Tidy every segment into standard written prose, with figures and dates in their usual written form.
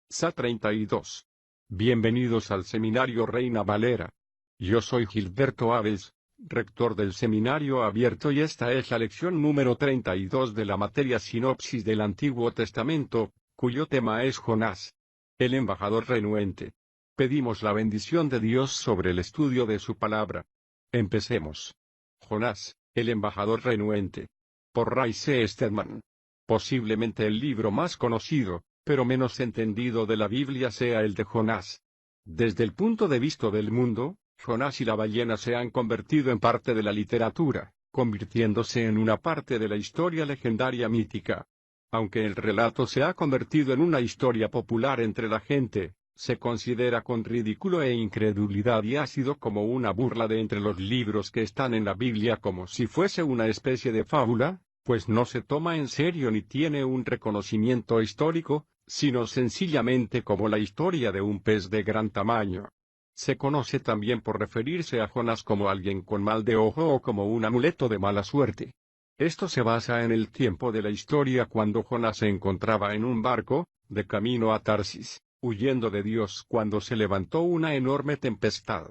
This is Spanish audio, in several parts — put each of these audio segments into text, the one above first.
SA 32. Bienvenidos al Seminario Reina Valera. Yo soy Gilberto Aves, rector del Seminario Abierto, y esta es la lección número 32 de la materia Sinopsis del Antiguo Testamento, cuyo tema es Jonás, el embajador renuente. Pedimos la bendición de Dios sobre el estudio de su palabra. Empecemos. Jonás, el embajador renuente. Por Ray C. Stedman. Posiblemente el libro más conocido, pero menos entendido de la Biblia sea el de Jonás. Desde el punto de vista del mundo, Jonás y la ballena se han convertido en parte de la literatura, convirtiéndose en una parte de la historia legendaria mítica. Aunque el relato se ha convertido en una historia popular entre la gente, se considera con ridículo e incredulidad y ha sido como una burla de entre los libros que están en la Biblia, como si fuese una especie de fábula, pues no se toma en serio ni tiene un reconocimiento histórico, sino sencillamente como la historia de un pez de gran tamaño. Se conoce también por referirse a Jonás como alguien con mal de ojo o como un amuleto de mala suerte. Esto se basa en el tiempo de la historia cuando Jonás se encontraba en un barco, de camino a Tarsis, huyendo de Dios cuando se levantó una enorme tempestad.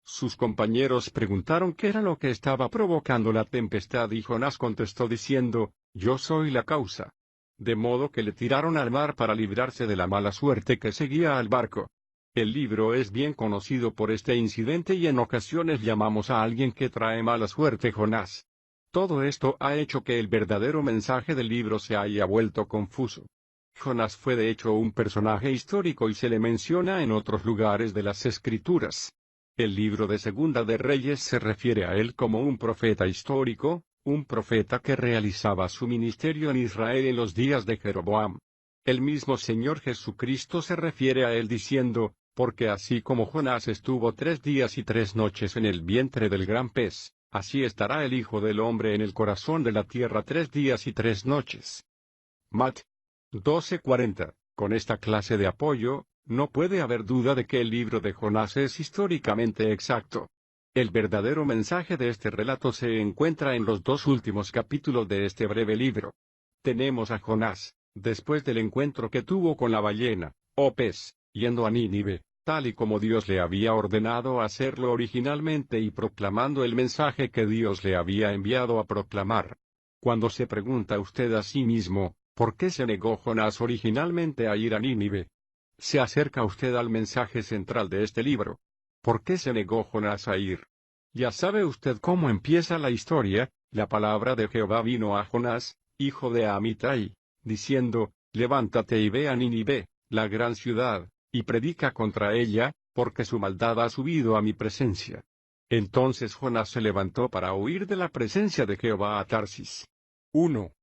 Sus compañeros preguntaron qué era lo que estaba provocando la tempestad y Jonás contestó diciendo, «Yo soy la causa». De modo que le tiraron al mar para librarse de la mala suerte que seguía al barco. El libro es bien conocido por este incidente y en ocasiones llamamos a alguien que trae mala suerte Jonás. Todo esto ha hecho que el verdadero mensaje del libro se haya vuelto confuso. Jonás fue de hecho un personaje histórico y se le menciona en otros lugares de las Escrituras. El libro de Segunda de Reyes se refiere a él como un profeta histórico, un profeta que realizaba su ministerio en Israel en los días de Jeroboam. El mismo Señor Jesucristo se refiere a él diciendo, porque así como Jonás estuvo 3 días y 3 noches en el vientre del gran pez, así estará el Hijo del Hombre en el corazón de la tierra 3 días y 3 noches. Mat. 12:40. Con esta clase de apoyo, no puede haber duda de que el libro de Jonás es históricamente exacto. El verdadero mensaje de este relato se encuentra en los 2 últimos capítulos de este breve libro. Tenemos a Jonás, después del encuentro que tuvo con la ballena, o pez, yendo a Nínive, tal y como Dios le había ordenado hacerlo originalmente y proclamando el mensaje que Dios le había enviado a proclamar. Cuando se pregunta usted a sí mismo, ¿por qué se negó Jonás originalmente a ir a Nínive? Se acerca usted al mensaje central de este libro. ¿Por qué se negó Jonás a ir? Ya sabe usted cómo empieza la historia. La palabra de Jehová vino a Jonás, hijo de Amitai, diciendo, levántate y ve a Nínive, la gran ciudad, y predica contra ella, porque su maldad ha subido a mi presencia. Entonces Jonás se levantó para huir de la presencia de Jehová a Tarsis. 1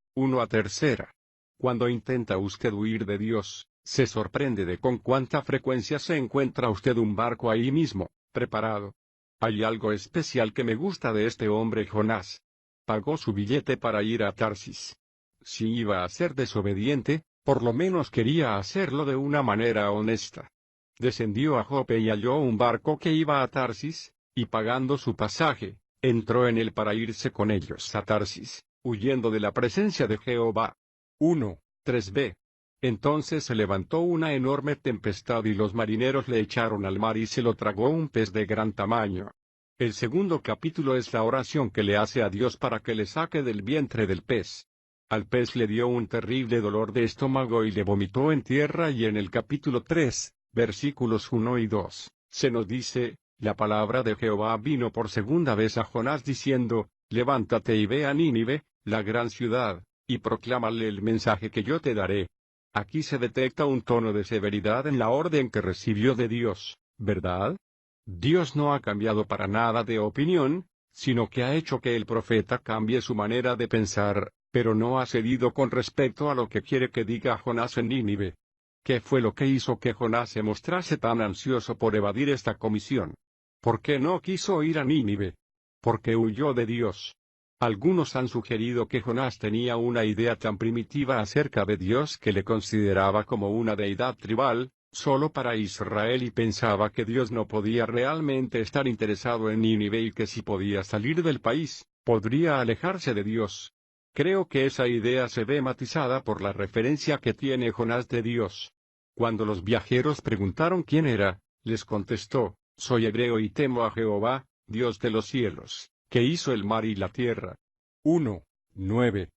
a tercera. Cuando intenta usted huir de Dios, se sorprende de con cuánta frecuencia se encuentra usted un barco ahí mismo, preparado. Hay algo especial que me gusta de este hombre Jonás. Pagó su billete para ir a Tarsis. Si iba a ser desobediente, por lo menos quería hacerlo de una manera honesta. Descendió a Jope y halló un barco que iba a Tarsis, y pagando su pasaje, entró en él para irse con ellos a Tarsis, huyendo de la presencia de Jehová. 3b. Entonces se levantó una enorme tempestad y los marineros le echaron al mar y se lo tragó un pez de gran tamaño. El segundo capítulo es la oración que le hace a Dios para que le saque del vientre del pez. Al pez le dio un terrible dolor de estómago y le vomitó en tierra, y en el capítulo 3, versículos 1 y 2, se nos dice, la palabra de Jehová vino por segunda vez a Jonás diciendo, levántate y ve a Nínive, la gran ciudad, y proclámale el mensaje que yo te daré. Aquí se detecta un tono de severidad en la orden que recibió de Dios, ¿verdad? Dios no ha cambiado para nada de opinión, sino que ha hecho que el profeta cambie su manera de pensar, pero no ha cedido con respecto a lo que quiere que diga Jonás en Nínive. ¿Qué fue lo que hizo que Jonás se mostrase tan ansioso por evadir esta comisión? ¿Por qué no quiso ir a Nínive? Porque huyó de Dios. Algunos han sugerido que Jonás tenía una idea tan primitiva acerca de Dios que le consideraba como una deidad tribal, solo para Israel, y pensaba que Dios no podía realmente estar interesado en Nínive y que si podía salir del país, podría alejarse de Dios. Creo que esa idea se ve matizada por la referencia que tiene Jonás de Dios. Cuando los viajeros preguntaron quién era, les contestó: soy hebreo y temo a Jehová, Dios de los cielos, que hizo el mar y la tierra. 1:9.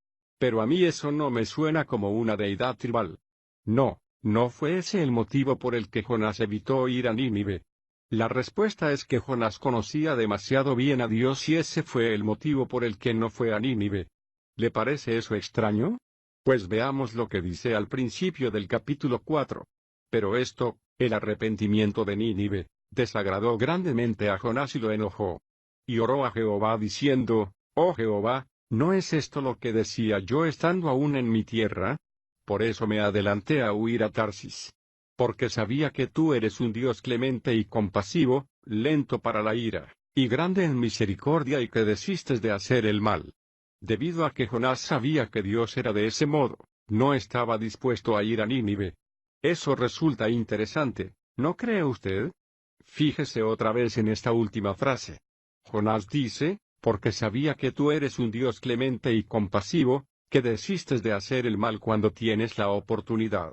Pero a mí eso no me suena como una deidad tribal. No, no fue ese el motivo por el que Jonás evitó ir a Nínive. La respuesta es que Jonás conocía demasiado bien a Dios y ese fue el motivo por el que no fue a Nínive. ¿Le parece eso extraño? Pues veamos lo que dice al principio del capítulo 4. Pero esto, el arrepentimiento de Nínive, desagradó grandemente a Jonás y lo enojó. Y oró a Jehová diciendo: oh Jehová, ¿no es esto lo que decía yo estando aún en mi tierra? Por eso me adelanté a huir a Tarsis. Porque sabía que tú eres un Dios clemente y compasivo, lento para la ira, y grande en misericordia y que desistes de hacer el mal. Debido a que Jonás sabía que Dios era de ese modo, no estaba dispuesto a ir a Nínive. Eso resulta interesante, ¿no cree usted? Fíjese otra vez en esta última frase. Jonás dice: porque sabía que tú eres un Dios clemente y compasivo, que desistes de hacer el mal cuando tienes la oportunidad.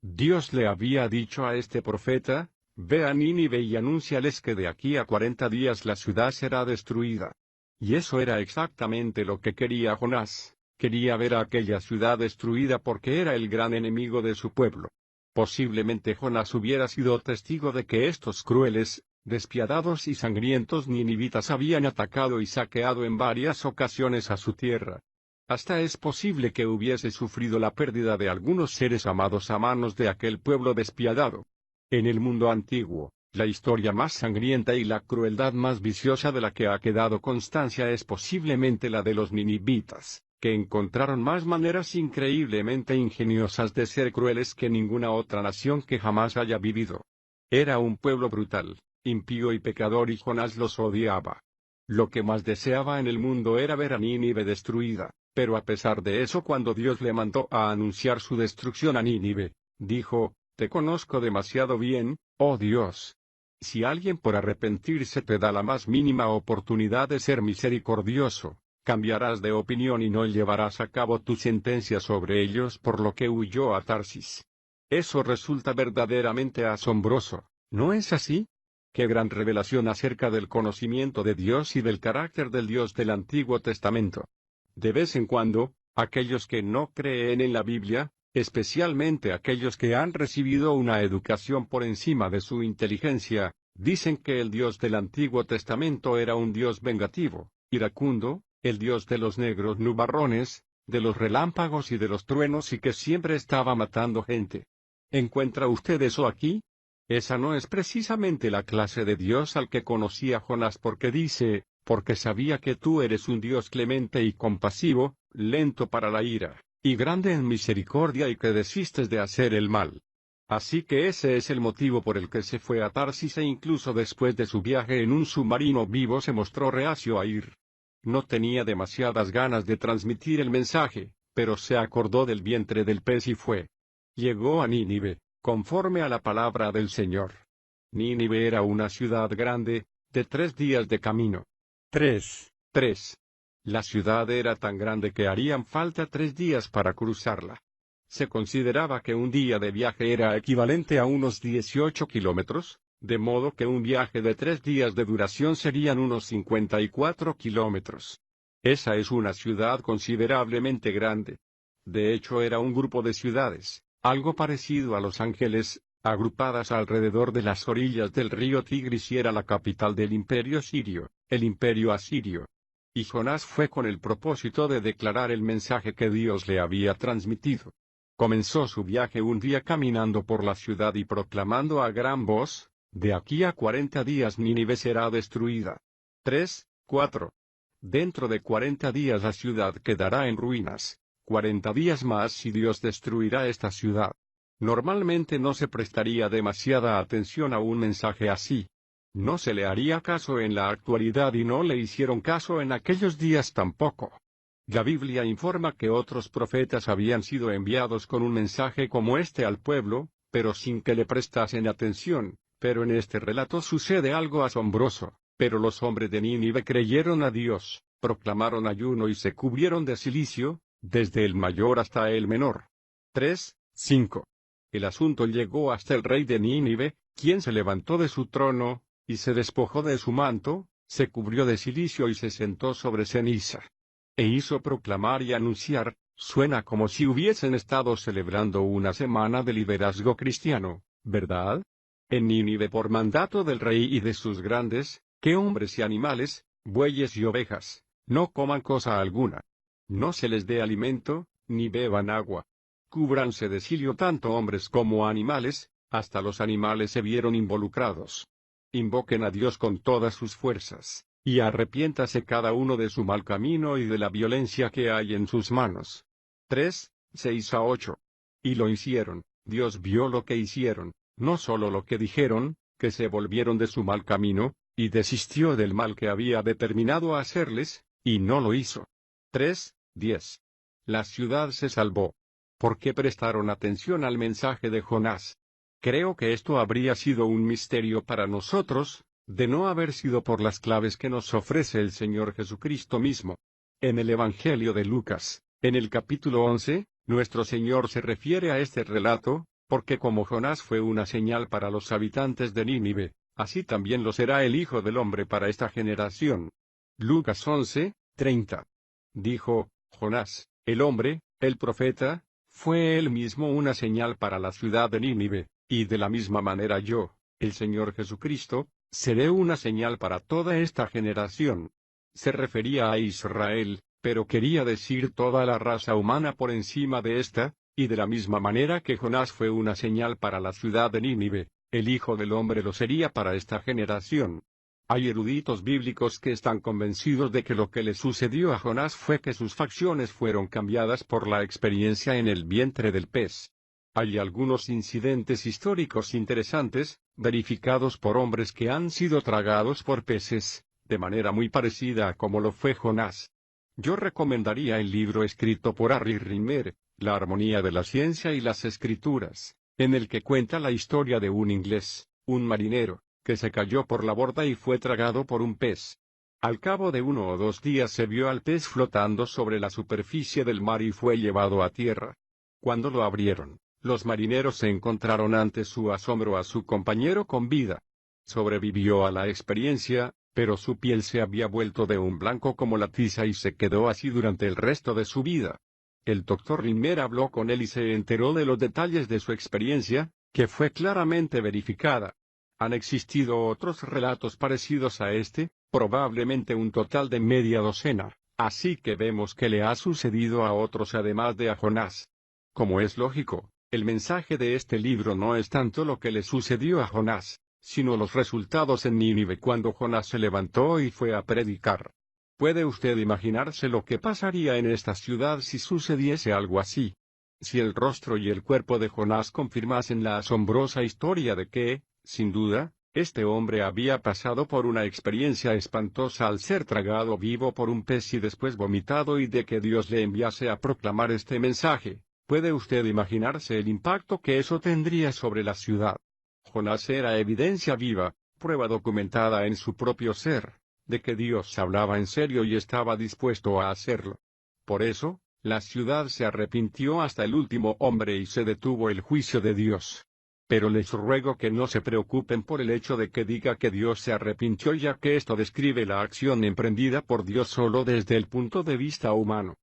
Dios le había dicho a este profeta: ve a Nínive y anúnciales que de aquí a 40 días la ciudad será destruida. Y eso era exactamente lo que quería Jonás. Quería ver a aquella ciudad destruida porque era el gran enemigo de su pueblo. Posiblemente Jonás hubiera sido testigo de que estos crueles, despiadados y sangrientos ninivitas habían atacado y saqueado en varias ocasiones a su tierra. Hasta es posible que hubiese sufrido la pérdida de algunos seres amados a manos de aquel pueblo despiadado. En el mundo antiguo, la historia más sangrienta y la crueldad más viciosa de la que ha quedado constancia es posiblemente la de los ninivitas, que encontraron más maneras increíblemente ingeniosas de ser crueles que ninguna otra nación que jamás haya vivido. Era un pueblo brutal, impío y pecador y Jonás los odiaba. Lo que más deseaba en el mundo era ver a Nínive destruida, pero a pesar de eso cuando Dios le mandó a anunciar su destrucción a Nínive, dijo: te conozco demasiado bien, oh Dios. Si alguien por arrepentirse te da la más mínima oportunidad de ser misericordioso, cambiarás de opinión y no llevarás a cabo tu sentencia sobre ellos, por lo que huyó a Tarsis. Eso resulta verdaderamente asombroso, ¿no es así? ¡Qué gran revelación acerca del conocimiento de Dios y del carácter del Dios del Antiguo Testamento! De vez en cuando, aquellos que no creen en la Biblia, especialmente aquellos que han recibido una educación por encima de su inteligencia, dicen que el Dios del Antiguo Testamento era un Dios vengativo, iracundo, el Dios de los negros nubarrones, de los relámpagos y de los truenos y que siempre estaba matando gente. ¿Encuentra usted eso aquí? Esa no es precisamente la clase de Dios al que conocía Jonás porque dice: porque sabía que tú eres un Dios clemente y compasivo, lento para la ira, y grande en misericordia y que desistes de hacer el mal. Así que ese es el motivo por el que se fue a Tarsis e incluso después de su viaje en un submarino vivo se mostró reacio a ir. No tenía demasiadas ganas de transmitir el mensaje, pero se acordó del vientre del pez y fue. Llegó a Nínive, conforme a la palabra del Señor. Nínive era una ciudad grande, de 3 días de camino. 3. La ciudad era tan grande que harían falta 3 días para cruzarla. Se consideraba que un día de viaje era equivalente a unos 18 kilómetros, de modo que un viaje de 3 días de duración serían unos 54 kilómetros. Esa es una ciudad considerablemente grande. De hecho era un grupo de ciudades, algo parecido a Los Ángeles, agrupadas alrededor de las orillas del río Tigris y era la capital del imperio sirio, el imperio asirio. Y Jonás fue con el propósito de declarar el mensaje que Dios le había transmitido. Comenzó su viaje un día caminando por la ciudad y proclamando a gran voz: de aquí a 40 días Nínive será destruida. 3:4. Dentro de 40 días la ciudad quedará en ruinas. 40 días más y Dios destruirá esta ciudad. Normalmente no se prestaría demasiada atención a un mensaje así. No se le haría caso en la actualidad y no le hicieron caso en aquellos días tampoco. La Biblia informa que otros profetas habían sido enviados con un mensaje como este al pueblo, pero sin que le prestasen atención, pero en este relato sucede algo asombroso. Pero los hombres de Nínive creyeron a Dios, proclamaron ayuno y se cubrieron de cilicio, desde el mayor hasta el menor. 3:5. el asunto llegó hasta el rey de Nínive, quien se levantó de su trono, y se despojó de su manto, se cubrió de cilicio y se sentó sobre ceniza. E hizo proclamar y anunciar, suena como si hubiesen estado celebrando una semana de liderazgo cristiano, ¿verdad? En Nínive por mandato del rey y de sus grandes, que hombres y animales, bueyes y ovejas, no coman cosa alguna. No se les dé alimento, ni beban agua. Cúbranse de cilio tanto hombres como animales, hasta los animales se vieron involucrados. Invoquen a Dios con todas sus fuerzas, y arrepiéntase cada uno de su mal camino y de la violencia que hay en sus manos. 3, 6 a 8. Y lo hicieron, Dios vio lo que hicieron, no solo lo que dijeron, que se volvieron de su mal camino, y desistió del mal que había determinado hacerles, y no lo hizo. 3, 10. La ciudad se salvó. ¿Por qué prestaron atención al mensaje de Jonás? Creo que esto habría sido un misterio para nosotros, de no haber sido por las claves que nos ofrece el Señor Jesucristo mismo. En el Evangelio de Lucas, en el capítulo 11, nuestro Señor se refiere a este relato, porque como Jonás fue una señal para los habitantes de Nínive, así también lo será el Hijo del Hombre para esta generación. Lucas 11, 30. Dijo, Jonás, el hombre, el profeta, fue él mismo una señal para la ciudad de Nínive, y de la misma manera yo, el Señor Jesucristo, seré una señal para toda esta generación. Se refería a Israel, pero quería decir toda la raza humana por encima de esta, y de la misma manera que Jonás fue una señal para la ciudad de Nínive, el Hijo del Hombre lo sería para esta generación. Hay eruditos bíblicos que están convencidos de que lo que le sucedió a Jonás fue que sus facciones fueron cambiadas por la experiencia en el vientre del pez. Hay algunos incidentes históricos interesantes, verificados por hombres que han sido tragados por peces, de manera muy parecida a como lo fue Jonás. Yo recomendaría el libro escrito por Harry Rimmer, La armonía de la ciencia y las escrituras, en el que cuenta la historia de un inglés, un marinero, que se cayó por la borda y fue tragado por un pez. Al cabo de 1 o 2 días se vio al pez flotando sobre la superficie del mar y fue llevado a tierra. Cuando lo abrieron, los marineros se encontraron ante su asombro a su compañero con vida. Sobrevivió a la experiencia, pero su piel se había vuelto de un blanco como la tiza y se quedó así durante el resto de su vida. El doctor Rimmer habló con él y se enteró de los detalles de su experiencia, que fue claramente verificada. Han existido otros relatos parecidos a este, probablemente un total de media docena, así que vemos que le ha sucedido a otros además de a Jonás. Como es lógico, el mensaje de este libro no es tanto lo que le sucedió a Jonás, sino los resultados en Nínive cuando Jonás se levantó y fue a predicar. ¿Puede usted imaginarse lo que pasaría en esta ciudad si sucediese algo así? Si el rostro y el cuerpo de Jonás confirmasen la asombrosa historia de que, sin duda, este hombre había pasado por una experiencia espantosa al ser tragado vivo por un pez y después vomitado y de que Dios le enviase a proclamar este mensaje, ¿puede usted imaginarse el impacto que eso tendría sobre la ciudad? Jonás era evidencia viva, prueba documentada en su propio ser, de que Dios hablaba en serio y estaba dispuesto a hacerlo. Por eso, la ciudad se arrepintió hasta el último hombre y se detuvo el juicio de Dios. Pero les ruego que no se preocupen por el hecho de que diga que Dios se arrepintió, ya que esto describe la acción emprendida por Dios solo desde el punto de vista humano.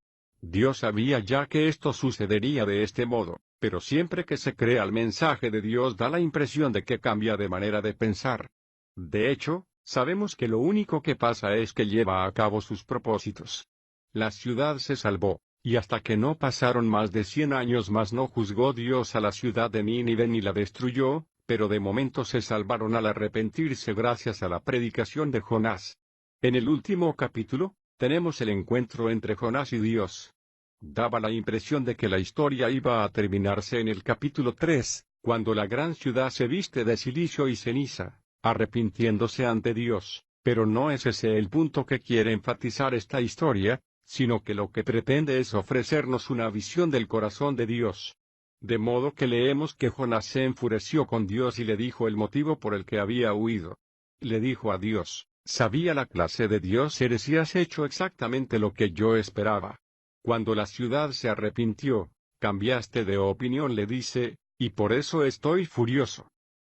Dios sabía ya que esto sucedería de este modo, pero siempre que se crea el mensaje de Dios da la impresión de que cambia de manera de pensar. De hecho, sabemos que lo único que pasa es que lleva a cabo sus propósitos. La ciudad se salvó. Y hasta que no pasaron más de 100 años más no juzgó Dios a la ciudad de Nínive ni la destruyó, pero de momento se salvaron al arrepentirse gracias a la predicación de Jonás. En el último capítulo, tenemos el encuentro entre Jonás y Dios. Daba la impresión de que la historia iba a terminarse en el capítulo 3, cuando la gran ciudad se viste de cilicio y ceniza, arrepintiéndose ante Dios, pero no es ese el punto que quiere enfatizar esta historia, sino que lo que pretende es ofrecernos una visión del corazón de Dios. De modo que leemos que Jonás se enfureció con Dios y le dijo el motivo por el que había huido. Le dijo a Dios, sabía la clase de Dios eres y has hecho exactamente lo que yo esperaba. Cuando la ciudad se arrepintió, cambiaste de opinión, le dice, y por eso estoy furioso.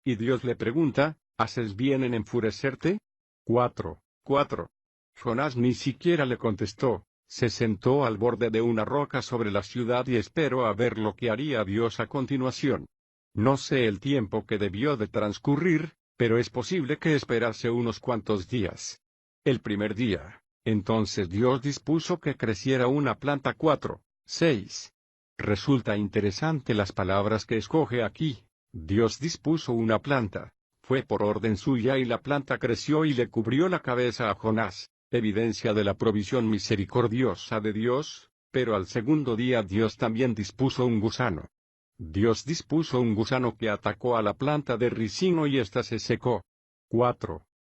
Y Dios le pregunta, ¿haces bien en enfurecerte? 4. Jonás ni siquiera le contestó, se sentó al borde de una roca sobre la ciudad y esperó a ver lo que haría Dios a continuación. No sé el tiempo que debió de transcurrir, pero es posible que esperase unos cuantos días. El primer día, entonces Dios dispuso que creciera una planta. 6. Resulta interesante las palabras que escoge aquí. Dios dispuso una planta. Fue por orden suya y la planta creció y le cubrió la cabeza a Jonás, evidencia de la provisión misericordiosa de Dios, pero al segundo día Dios también dispuso un gusano. Dios dispuso un gusano que atacó a la planta de ricino y ésta se secó.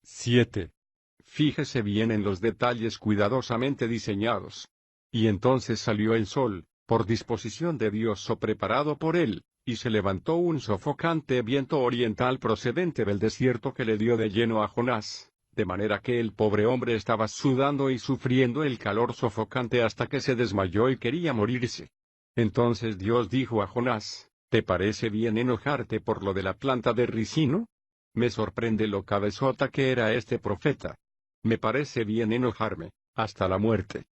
7. Fíjese bien en los detalles cuidadosamente diseñados. Y entonces salió el sol, por disposición de Dios o preparado por él, y se levantó un sofocante viento oriental procedente del desierto que le dio de lleno a Jonás, de manera que el pobre hombre estaba sudando y sufriendo el calor sofocante hasta que se desmayó y quería morirse. Entonces Dios dijo a Jonás, ¿te parece bien enojarte por lo de la planta de ricino? Me sorprende lo cabezota que era este profeta. Me parece bien enojarme, hasta la muerte.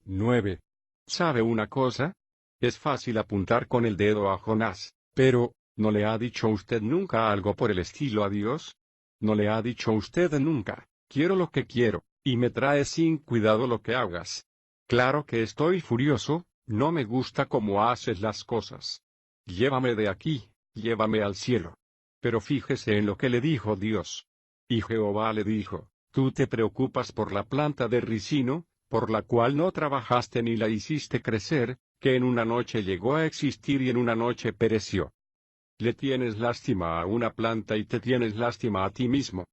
9. ¿Sabe una cosa? Es fácil apuntar con el dedo a Jonás, pero, ¿no le ha dicho usted nunca algo por el estilo a Dios? ¿No le ha dicho usted nunca, quiero lo que quiero, y me trae sin cuidado lo que hagas? Claro que estoy furioso, no me gusta cómo haces las cosas. Llévame de aquí, llévame al cielo. Pero fíjese en lo que le dijo Dios. Y Jehová le dijo, tú te preocupas por la planta de ricino, por la cual no trabajaste ni la hiciste crecer, que en una noche llegó a existir y en una noche pereció. Le tienes lástima a una planta y te tienes lástima a ti mismo.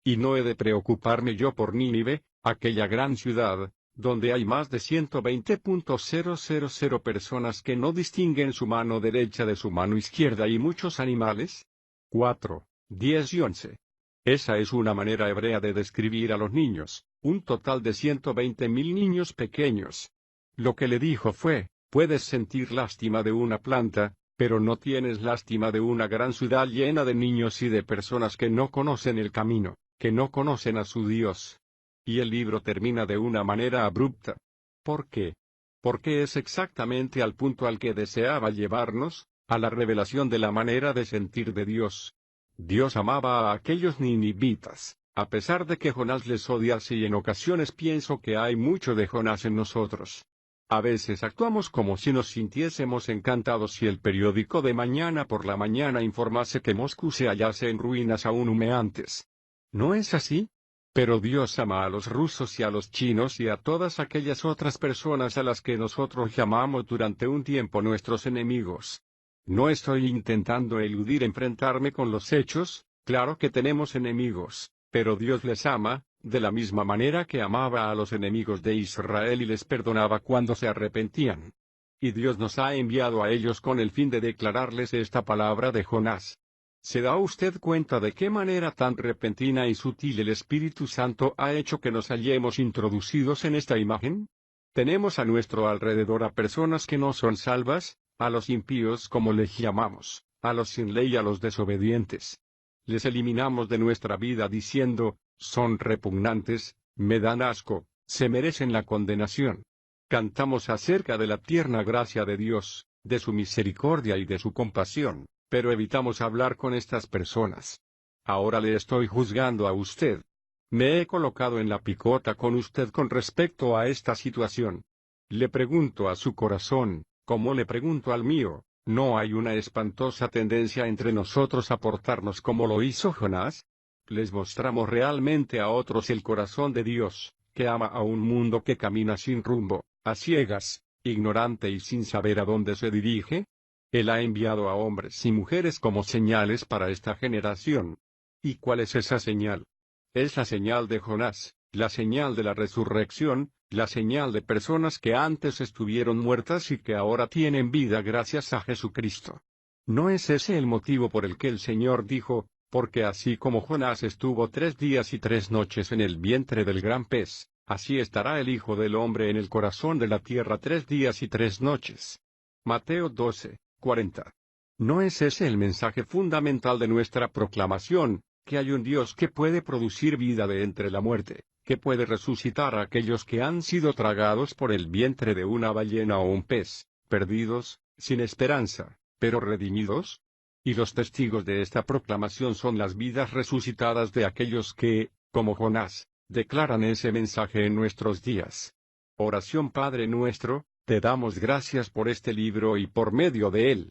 Y no he de preocuparme yo por Nínive, aquella gran ciudad, donde hay más de 120.000 personas que no distinguen su mano derecha de su mano izquierda y muchos animales. 10 y 11. Esa es una manera hebrea de describir a los niños, un total de 120.000 niños pequeños. Lo que le dijo fue, puedes sentir lástima de una planta, pero no tienes lástima de una gran ciudad llena de niños y de personas que no conocen el camino, que no conocen a su Dios. Y el libro termina de una manera abrupta. ¿Por qué? Porque es exactamente al punto al que deseaba llevarnos, a la revelación de la manera de sentir de Dios. Dios amaba a aquellos ninivitas, a pesar de que Jonás les odiase, y en ocasiones pienso que hay mucho de Jonás en nosotros. A veces actuamos como si nos sintiésemos encantados si el periódico de mañana por la mañana informase que Moscú se hallase en ruinas aún humeantes. ¿No es así? Pero Dios ama a los rusos y a los chinos y a todas aquellas otras personas a las que nosotros llamamos durante un tiempo nuestros enemigos. No estoy intentando eludir enfrentarme con los hechos, claro que tenemos enemigos, pero Dios les ama, de la misma manera que amaba a los enemigos de Israel y les perdonaba cuando se arrepentían. Y Dios nos ha enviado a ellos con el fin de declararles esta palabra de Jonás. ¿Se da usted cuenta de qué manera tan repentina y sutil el Espíritu Santo ha hecho que nos hallemos introducidos en esta imagen? Tenemos a nuestro alrededor a personas que no son salvas, a los impíos como les llamamos, a los sin ley y a los desobedientes. Les eliminamos de nuestra vida diciendo, son repugnantes, me dan asco, se merecen la condenación. Cantamos acerca de la tierna gracia de Dios, de su misericordia y de su compasión, pero evitamos hablar con estas personas. Ahora le estoy juzgando a usted. Me he colocado en la picota con usted con respecto a esta situación. Le pregunto a su corazón, como le pregunto al mío, ¿no hay una espantosa tendencia entre nosotros a portarnos como lo hizo Jonás? Les mostramos realmente a otros el corazón de Dios, que ama a un mundo que camina sin rumbo, a ciegas, ignorante y sin saber a dónde se dirige. Él ha enviado a hombres y mujeres como señales para esta generación. ¿Y cuál es esa señal? Es la señal de Jonás, la señal de la resurrección, la señal de personas que antes estuvieron muertas y que ahora tienen vida gracias a Jesucristo. ¿No es ese el motivo por el que el Señor dijo, porque así como Jonás estuvo 3 días y 3 noches en el vientre del gran pez, así estará el Hijo del Hombre en el corazón de la tierra 3 días y 3 noches? Mateo 12:40. ¿No es ese el mensaje fundamental de nuestra proclamación, que hay un Dios que puede producir vida de entre la muerte, que puede resucitar a aquellos que han sido tragados por el vientre de una ballena o un pez, perdidos, sin esperanza, pero redimidos? Y los testigos de esta proclamación son las vidas resucitadas de aquellos que, como Jonás, declaran ese mensaje en nuestros días. Oración. Padre nuestro, te damos gracias por este libro y por medio de él,